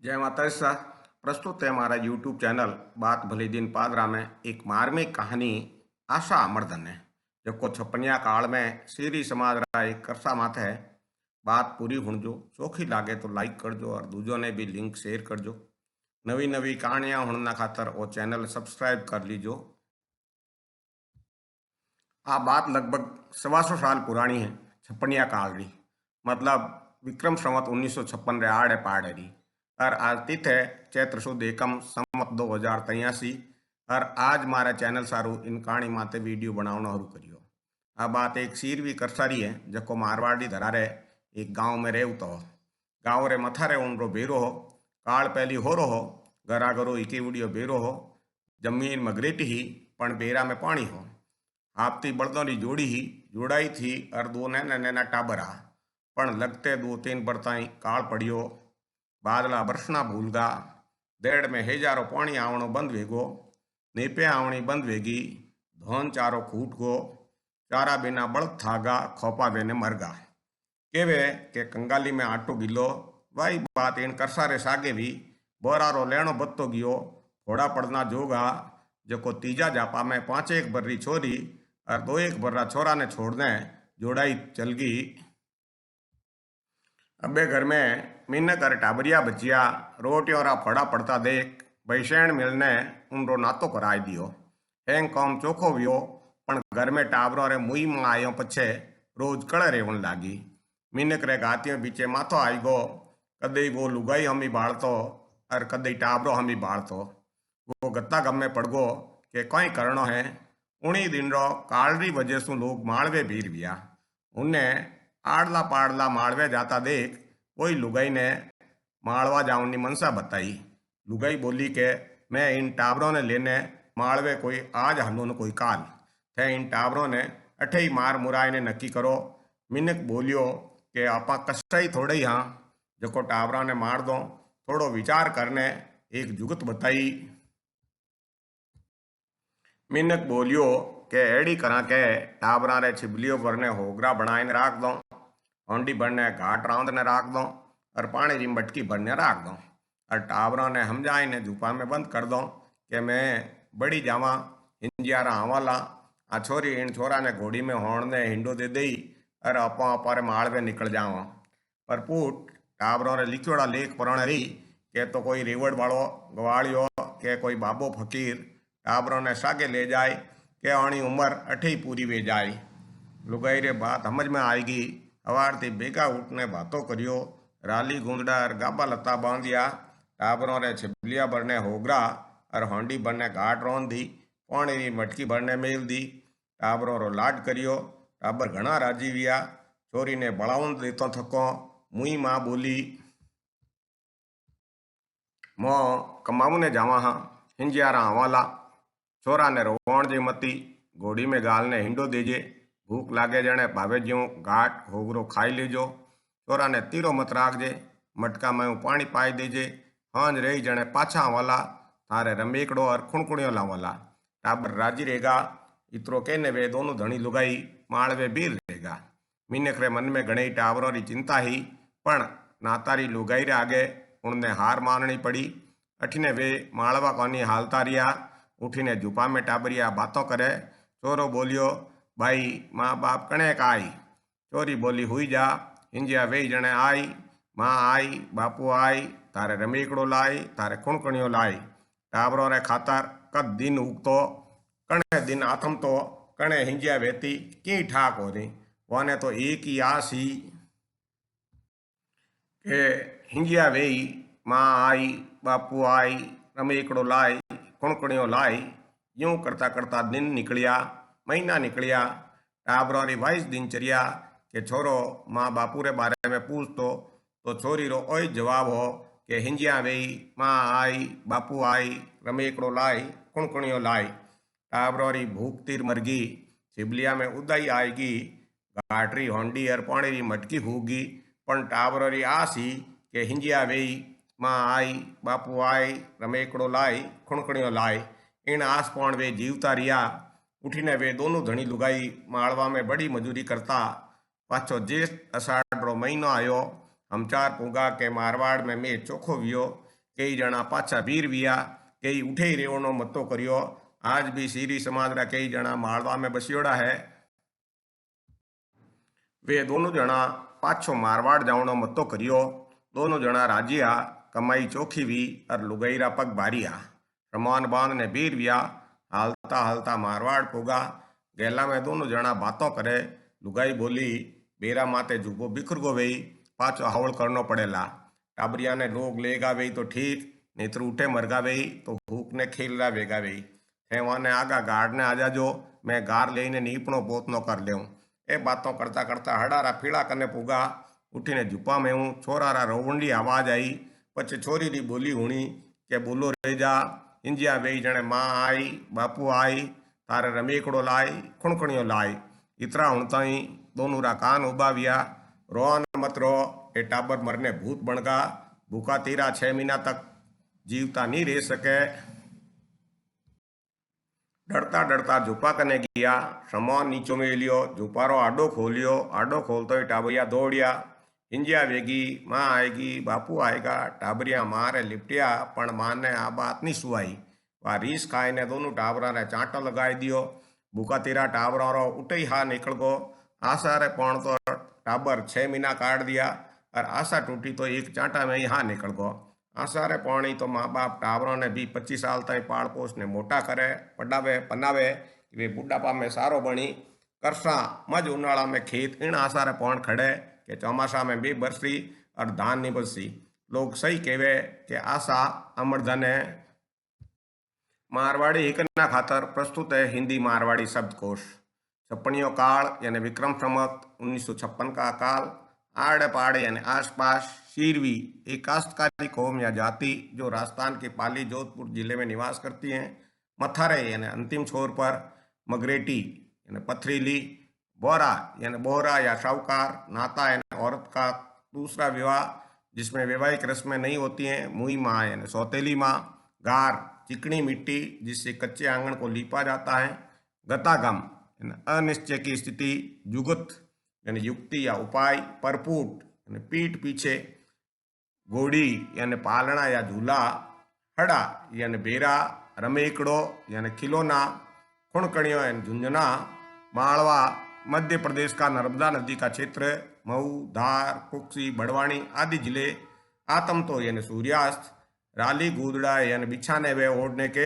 जय माता सा। प्रस्तुत है हमारा यूट्यूब चैनल बात भले दिन पादरा में एक मार्मिक कहानी आशा अमरधन है जो छपनिया काल में सीरी समाज रहा एक करसा माथे है। बात पूरी हुणजो, चोखी लागे तो लाइक करजो और दूजों ने भी लिंक शेयर करजो। नवी नवी कहानियां हुणना खातर वो चैनल सब्सक्राइब कर लीजो। आ बात लगभग 125 साल पुरानी है। छपनिया काल री मतलब विक्रम संवत 1956 रे आड़े पाड़े री। और आज तिथ है चैत्र सुद एकम संवत 2083। और आज मारा चैनल सारू इन कहानी माते वीडियो बनावनो शुरू करियो। आ बात एक सीरवी करसारी है जको मारवाड़ी धरारे एक गांव में रेवतो हो। गांव रे मथारे उनरो बेरो हो। काल पहली हो रहो घरा घरो इके उड़ियो बेरो हो। जमीन मगरेटी ही पण बेरा में पानी हो। आपती बળદોं की जोड़ी ही जोड़ाई थी और दो नैना नैना टाबरा। पण लगते 2-3 बरताई काल पड़ियो। बादला बरसना भूलगा। देड़ में हेजारो पानी आवणो बंद वेगो। नीपे आवणी बंद वेगी। धोन चारो खूट गो। चारा बिना बળદ थागा खोपा बेने मरगा। केवे के कंगाली में आटो गिलो। वाई बात इन करसारे सागे भी बोरारो लेणो बत्तो गियो। थोड़ा पड़ना जोगा जको तीजा जापा में 5 बर्री छोरी और 2 बर्रा छोरा ने छोड़ने जोड़ाई चल गई। अबे घर में मिन्नक और टाबरिया बचिया रोटियों रा फड़ा पड़ता देख बैसैण मिलने उनरो नातो कराई दियो। हैंग कौम चोखो वियो पण घर में टाबरों रे मुई में आयो पछे रोज कड़े रेवण लागी। मिन्नक रे गातियों बीचे माथो आई गो। कदई वो लुगाई हमी बाळतो और कदई टाबरो हमी बाळतो। वो गत्ता गम में पड़ गो के कई करणो है। उणी दिन रो कालरी वजह सु लोग माळवे भीर गया। उन्हें आड़ला पाड़ला माळवे जाता देख कोई लुगाई ने माळवा जाऊनी मनसा बताई। लुगाई बोली के मैं इन टाबरों ने लेने माळवे कोई आज हलो न कोई काल। थे इन टाबरों ने अठे ही मार मुराय ने नक्की करो। मिनक बोलियो के आपा कष्ट ही थोड़े ही हाँ जको टाबरा ने मार दो। थोड़ो विचार करने एक जुगत बताई। मिनक बोलियो के एड़ी करा के टाबरा रे छिबलियो भरने होगरा बनाईने राख दो। होंडी भरने घाट रांधने राख दो और पानी की मटकी भरने राख दो। और टाबरा ने समझाईने झूपा में बंद कर दो कि मैं बड़ी जावा हिंजियारा आवाला। आ छोरी इन छोरा ने घोड़ी में होने हिंडो दे दई और आपा अपारे माळवे निकल जावा। पर पूट टाबरों रे लिखोड़ा लेख पढ़ने रही के तो कोई रेवड़ वालो गवाड़ियो के कोई बाबो फकीर टाबरों ने सागे ले जाए के आनी उम्र अठे ही पूरी वे जाए। लुगाई रे बात समझ में आएगी। हवार थी बेगा उठने बातों करियो। राली गूंदड़ा और गाबा लता बांधिया। टाबरों रे छिबलिया भरने होगरा और होंडी भरने घाट रोन दी। पानी री मटकी भरने मेल दी। टाबरों रो लाड करियो। टाबर घना राजी विया। छोरी ने बड़ाउन देतो थको। मुई माँ बोली मो कमाऊने जावा हाँ हिंजियारा हवाला। छोरा ने रोवण जी मती घोड़ी में गाल ने हिंडो देजे। भूख लागे जने भावे ज्यों घाट होगरो खाई लेजो। छोरा ने तीरो मत राखजे। मटका में पानी पाई देजे। हांज रही जने पाछा वाला थारे रमेकड़ो और खुणकुणियो लावाला। टाबर राजी रहेगा। इतरो कहने वे दोनों धनी लुगाई माळवे बीर रहेगा। मीनक रे मन में घणी टाबरों री चिंता ही पण नातारी लुगाई रे आगे उनने हार माननी पड़ी। अठीने वे माळवा कोनी हालता रिया। उठीने झूपा में टाबरिया बातों करे। छोरो बोलियो भाई माँ बाप कणे का आई। छोरी बोली हुई जा। हिंजिया वे जने आई। माँ आई बापू आई तारे रमीकड़ो लाई तारे कुणकुणियो लाई। टाबरों रे खातर कद दिन उगतो कणे दिन आथम तो कणे हिंजिया वेती की ठाक हो रही। वाने तो एक ही आस ही के हिंजिया वेई माँ आई बापू आई रमेकड़ो लाई कुणकुणियो लाई। यूं करता करता दिन निकलिया महीना निकलिया। टाबरों री 22 दिनचर्या के छोरो माँ बापू रे बारे में पूछतो तो छोरी रो ओय जवाब हो कि हिंजिया वेई माँ आई बापू आई रमेकड़ो लाई कुणकुणियो लाई। टाबरों री भूख तीर मरगी। छिबलिया में उदाई आएगी। घाटरी होंडी और पानी री मटकी होगी। पण टाबरों री आस ही के हिंजिया वेई माँ आई बापू आई रमेकड़ो लाई खुणखुणियो लाई। इन आस पण वे जीवता रिया। उठीने वे दोनों धनी लुगाई माळवा में बड़ी मजूरी करता। पाछो जेठ अषाढ़ रो महीनो आयो। हमचार पूगा के मारवाड़ में मैं चोखो वियो कई जना पाछा वीर विया, कई उठे रेवनो मतो करियो। आज भी सीरी समाज रा कई जना मालवा में बसियोड़ा है। वे दोनों जना पाछो मारवाड़ जावनो मतो करियो। दोनों जना राजिया, कमाई चोखी वी और लुगाईरा पग बारिया। रमान बांध ने वीर विया, हालता हालता मारवाड़ पोगा। गेला में दोनों जना बातों करे। लुगाई बोली, बेरा माते जुबो बिखर गो वही, पाछो हावल करनो पड़ेला। टाबरिया ने लोग लेगा वही तो ठीक, नहीं तो उठे मरगा वही तो भूख ने खेल रहा वेगा वही। ने आगा गार्ड ने आ जाजो, मैं गार लेने नीपनो पोतनो कर लेऊं। ए बातों करता करता हडारा पीड़ा कने पुगा। उठीने झुपा में हूँ, छोरा रा रोवंडी आवाज आई। पछे छोरी री बोली हुणी के बोलो रे जा। इंजिया वेई जने माँ आई, बापू आई, तारे रमेकड़ो लाई, खुणखणियो लाई। इतरा हुण ताई दोनों रा कान उबाविया। रोन मत रो, ए टाबर मरने भूत बनगा। भूखा तीरा 6 महीना तक जीवता नहीं रह सके। डरता डरता झूपा कने गया। समान नीचो में लियो, झूपारो आडो खोलियो। आडो खोलते ही टाबरिया दौड़िया। इंजिया वेगी, माँ आएगी, बापू आएगा। टाबरिया माँ रे लिपटिया, पण माँ ने आ बात नहीं सुवाई। वह रीस खाई ने दोनों टाबरा ने चांटो लगाई दियो। भूखा तीरा टाबरा रो उठे ही हा निकल गो। आशा रे पण तो टाबर 6 महीना काट दिया, और आशा टूटी तो एक चांटा में ही हा निकल गो। आसारे पानी तो माँ बाप टाबरों ने भी 25 साल तक पाल पोस ने मोटा करे, पढ़ावे पनावे। वे बुढ़ापा में सारो बनी करसा मज उनाड़ा में खेत इन आसारे पौन खड़े के चौमासा में भी बरसी और धान नहीं बरसी। लोग सही कहवे कि आशा अमर धन है। मारवाड़ी हिकना खातर प्रस्तुत है हिंदी मारवाड़ी शब्दकोश। छप्पनियों काल यानी विक्रम संवत 1956 का काल। आड़े पाड़े यानी आसपास। शीरवी एक काश्तकारी कौम या जाति जो राजस्थान के पाली जोधपुर जिले में निवास करती हैं। मथारे यानी अंतिम छोर पर। मगरेटी यानी पथरीली। बोरा यानी बोहरा या शाहूकार। नाता यानी औरत का दूसरा विवाह जिसमें वैवाहिक रस्में नहीं होती हैं। मुई माँ यानी सौतेली माँ। गार चिकनी मिट्टी जिससे कच्चे आंगन को लीपा जाता है। गतागम यानी अनिश्चय की स्थिति। जुगत यानी युक्ति या उपाय। परपूट यानी पीठ पीछे। घोड़ी यानी पालना या झूला। हड़ा यानी बेरा। रमेकड़ो यानी खिलौना। खुणकणियों यानी झुंझुना। मालवा मध्य प्रदेश का नर्मदा नदी का क्षेत्र। मऊ, धार, कुक्सी, बड़वानी आदि जिले। आतम तो यानी सूर्यास्त। राली गूदड़ा यानी बिछाने व ओढ़ने के